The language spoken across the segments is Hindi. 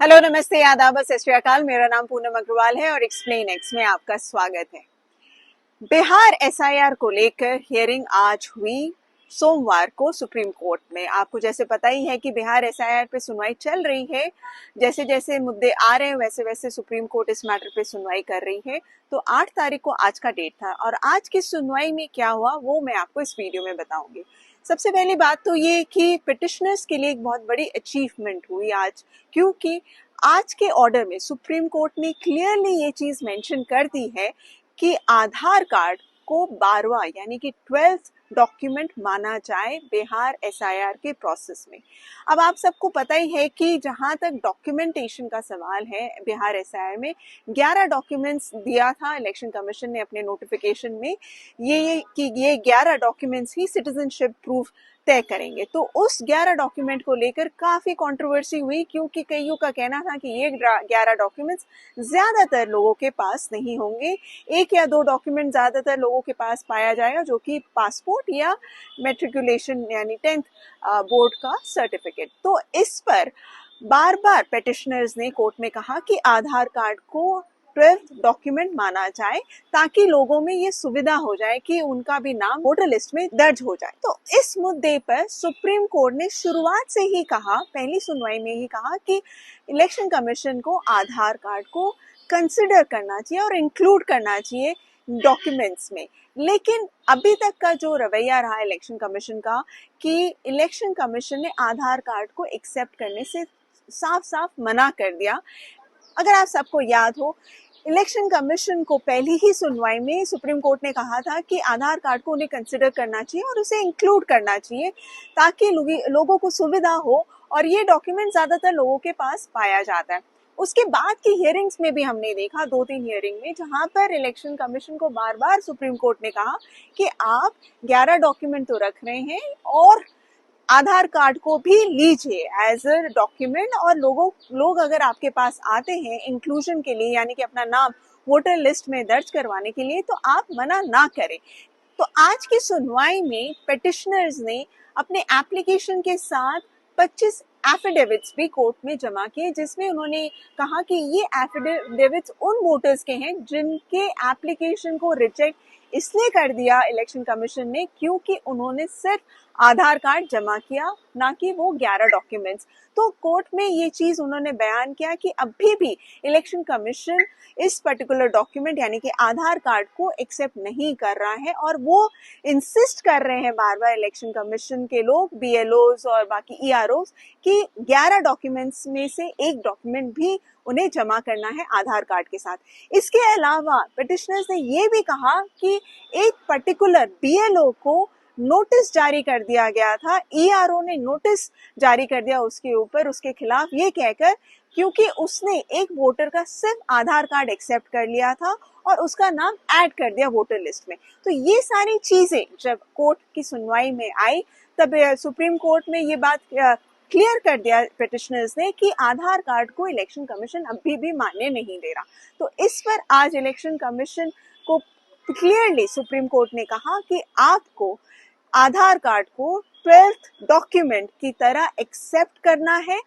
हेलो, नमस्ते, आदाब, सत श्री अकाल। मेरा नाम पूनम अग्रवाल है और एक्सप्लेन एक्स में आपका स्वागत है। बिहार एसआईआर को लेकर हियरिंग आज हुई सोमवार को सुप्रीम कोर्ट में। आपको जैसे पता ही है कि बिहार एसआईआर पे सुनवाई चल रही है। जैसे जैसे मुद्दे आ रहे हैं वैसे वैसे सुप्रीम कोर्ट इस मैटर पे सुनवाई कर रही है। तो 8 तारीख को आज का डेट था और आज की सुनवाई में क्या हुआ वो मैं आपको इस वीडियो में बताऊंगी। सबसे पहली बात तो ये कि पिटिशनर्स के लिए एक बहुत बड़ी अचीवमेंट हुई आज, क्योंकि आज के ऑर्डर में सुप्रीम कोर्ट ने क्लियरली ये चीज मेंशन कर दी है कि आधार कार्ड को 12वां यानी कि 12th डॉक्यूमेंट माना जाए बिहार एसआईआर के प्रोसेस में। अब आप सबको पता ही है कि जहां तक डॉक्यूमेंटेशन का सवाल है, बिहार एसआईआर में 11 डॉक्यूमेंट्स दिया था इलेक्शन कमीशन ने अपने नोटिफिकेशन में, ये कि ये 11 डॉक्यूमेंट्स ही सिटीजनशिप प्रूफ तय करेंगे। तो उस 11 डॉक्यूमेंट को लेकर काफी कंट्रोवर्सी हुई, क्योंकि कईयों का कहना था कि ये 11 डॉक्यूमेंट्स ज्यादातर लोगों के पास नहीं होंगे। एक या दो डॉक्यूमेंट ज्यादातर लोगों के पास पाया जाएगा, जो कि पासपोर्ट या मेट्रिकुलेशन यानी 10th बोर्ड का सर्टिफिकेट। तो इस पर बार बार पेटिशनर्स ने कोर्ट में कहा कि आधार कार्ड को 12th डॉक्यूमेंट माना जाए, ताकि लोगों में ये सुविधा हो जाए कि उनका भी नाम वोटर लिस्ट में दर्ज हो जाए। तो इस मुद्दे पर सुप्रीम कोर्ट ने शुरुआत से ही कहा, पहली सुनवाई में ही कहा कि इलेक्शन कमीशन को आधार कार्ड को कंसिडर करना चाहिए और इंक्लूड करना चाहिए डॉक्यूमेंट्स में। लेकिन अभी तक का जो रवैया रहा इलेक्शन कमीशन का, कि इलेक्शन कमीशन ने आधार कार्ड को एक्सेप्ट करने से साफ साफ मना कर दिया। अगर आप सबको याद हो, इलेक्शन कमीशन को पहली ही सुनवाई में सुप्रीम कोर्ट ने कहा था कि आधार कार्ड को उन्हें कंसिडर करना चाहिए और उसे इंक्लूड करना चाहिए, ताकि लोगों को सुविधा हो और ये डॉक्यूमेंट ज्यादातर लोगों के पास पाया जाता है। उसके बाद की हियरिंग्स में भी हमने देखा, 2-3 हियरिंग में, जहां पर इलेक्शन कमीशन को बार बार सुप्रीम कोर्ट ने कहा कि आप 11 डॉक्यूमेंट तो रख रहे हैं और आधार कार्ड को भी लीजिए एज अ डॉक्यूमेंट, और लोग अगर आपके पास आते हैं इंक्लूजन के लिए यानी कि अपना नाम वोटर लिस्ट में दर्ज करवाने के लिए, तो आप मना ना करें। तो आज की सुनवाई में पिटिशनर्स ने अपने एप्लीकेशन के साथ 25 एफिडेविट्स भी कोर्ट में जमा किए, जिसमें उन्होंने कहा कि ये एफिडेविट्स उन वोटर्स के हैं जिनके एप्लीकेशन को रिजेक्ट इसलिए कर दिया इलेक्शन कमीशन ने क्योंकि उन्होंने सिर्फ आधार कार्ड जमा किया, ना कि वो 11 डॉक्यूमेंट्स। तो कोर्ट में ये चीज उन्होंने बयान किया कि अभी भी इलेक्शन कमीशन इस पर्टिकुलर डॉक्यूमेंट यानी कि आधार कार्ड को एक्सेप्ट नहीं कर रहा है, और वो इंसिस्ट कर रहे हैं बार बार इलेक्शन कमीशन के लोग, बीएलओज और बाकी ईआरओज, कि 11 डॉक्यूमेंट्स में से एक डॉक्यूमेंट भी उन्हें जमा करना है आधार कार्ड के साथ। इसके अलावा पिटिशनर्स ने ये भी कहा कि एक पर्टिकुलर बीएलओ को नोटिस जारी कर दिया गया था, ईआरओ ने नोटिस जारी कर दिया उसके ऊपर, उसके खिलाफ, ये कहकर क्योंकि उसने एक वोटर का सिर्फ आधार कार्ड एक्सेप्ट कर लिया था और उसका नाम ऐड कर दिया वोटर लिस्ट में। तो ये सारी चीजें जब कोर्ट की सुनवाई में आई, तब सुप्रीम कोर्ट में ये बात क्लियर कर दिया पिटिशनर्स ने कि आधार कार्ड को इलेक्शन कमीशन अभी भी मान्य नहीं दे रहा। तो इस पर आज इलेक्शन कमीशन को क्लियरली सुप्रीम कोर्ट ने कहा कि आपको आधार कार्ड को 12th डॉक्यूमेंट की तरह एक्सेप्ट करना है,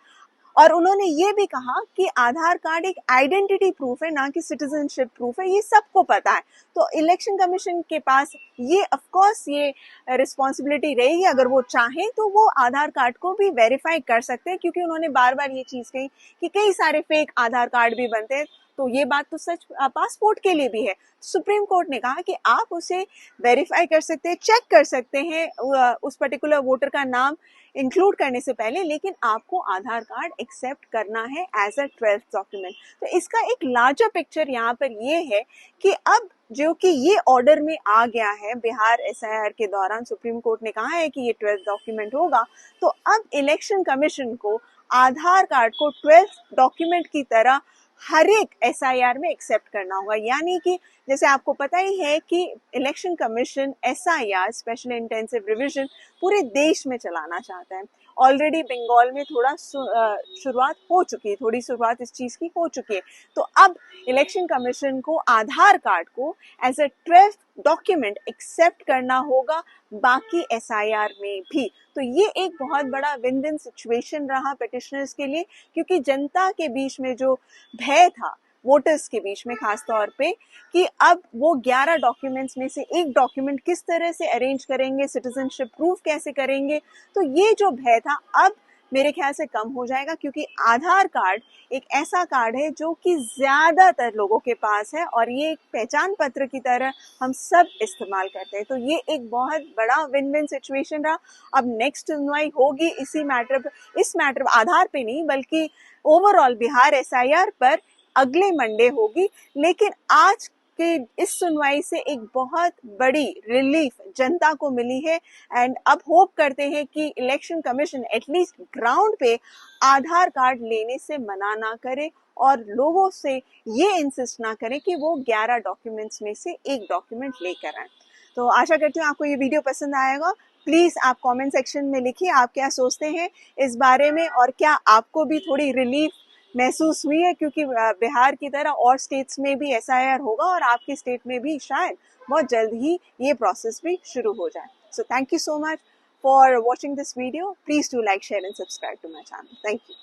और उन्होंने ये भी कहा कि आधार कार्ड एक आइडेंटिटी प्रूफ है, ना कि सिटीजनशिप प्रूफ है। ये सबको पता है। तो इलेक्शन कमीशन के पास ये ऑफ कोर्स ये रिस्पॉन्सिबिलिटी रहेगी, अगर वो चाहें तो वो आधार कार्ड को भी वेरीफाई कर सकते हैं, क्योंकि उन्होंने बार बार ये चीज कही कि कई सारे फेक आधार कार्ड भी बनते हैं। तो ये बात तो सच पासपोर्ट के लिए भी है। सुप्रीम कोर्ट ने कहा कि आप उसे वेरीफाई कर सकते हैं, चेक कर सकते हैं उस पर्टिकुलर वोटर का नाम इंक्लूड करने से पहले, लेकिन आपको आधार कार्ड एक्सेप्ट करना है एज अ 12th डॉक्यूमेंट। तो इसका एक लार्जर पिक्चर यहाँ पर ये है कि अब जो कि ये ऑर्डर में आ गया है बिहार एसआईआर के दौरान, सुप्रीम कोर्ट ने कहा है कि ये 12th डॉक्यूमेंट होगा, तो अब इलेक्शन कमीशन को आधार कार्ड को 12th डॉक्यूमेंट की तरह हर एक एसआईआर में एक्सेप्ट करना होगा। यानी कि जैसे आपको पता ही है कि election commission SIR special intensive revision पूरे देश में चलाना चाहता है, ऑलरेडी बंगाल में थोड़ा शुरुआत हो चुकी है, थोड़ी शुरुआत इस चीज़ की हो चुकी है। तो अब इलेक्शन कमीशन को आधार कार्ड को as a 12th document accept करना होगा बाकी एसआईआर में भी। तो ये एक बहुत बड़ा विन विन सिचुएशन रहा पिटिशनर्स के लिए, क्योंकि जनता के बीच में जो भय था, वोटर्स के बीच में खास तौर पे, कि अब वो 11 डॉक्यूमेंट्स में से एक डॉक्यूमेंट किस तरह से अरेंज करेंगे, सिटीजनशिप प्रूफ कैसे करेंगे, तो ये जो भय था अब मेरे ख्याल से कम हो जाएगा, क्योंकि आधार कार्ड एक ऐसा कार्ड है जो कि ज़्यादातर लोगों के पास है और ये एक पहचान पत्र की तरह हम सब इस्तेमाल करते हैं। तो ये एक बहुत बड़ा विन विन सिचुएशन रहा। अब नेक्स्ट सुनवाई होगी इसी मैटर, इस मैटर आधार पे नहीं बल्कि ओवरऑल बिहार एसआईआर पर अगले मंडे होगी। लेकिन आज के इस सुनवाई से एक बहुत बड़ी रिलीफ जनता को मिली है एंड अब होप करते हैं कि इलेक्शन कमीशन एटलीस्ट ग्राउंड पे आधार कार्ड लेने से मना ना करे और लोगों से ये इंसिस्ट ना करें कि वो 11 डॉक्यूमेंट्स में से एक डॉक्यूमेंट लेकर आए। तो आशा करती हूँ आपको ये वीडियो पसंद आएगा। प्लीज़ आप कमेंट सेक्शन में लिखिए आप क्या सोचते हैं इस बारे में और क्या आपको भी थोड़ी रिलीफ महसूस हुई है, क्योंकि बिहार की तरह और स्टेट्स में भी एसआईआर होगा और आपके स्टेट में भी शायद बहुत जल्द ही ये प्रोसेस भी शुरू हो जाए। So thank you so much for watching this video. Please do like, share and subscribe to my channel. Thank you.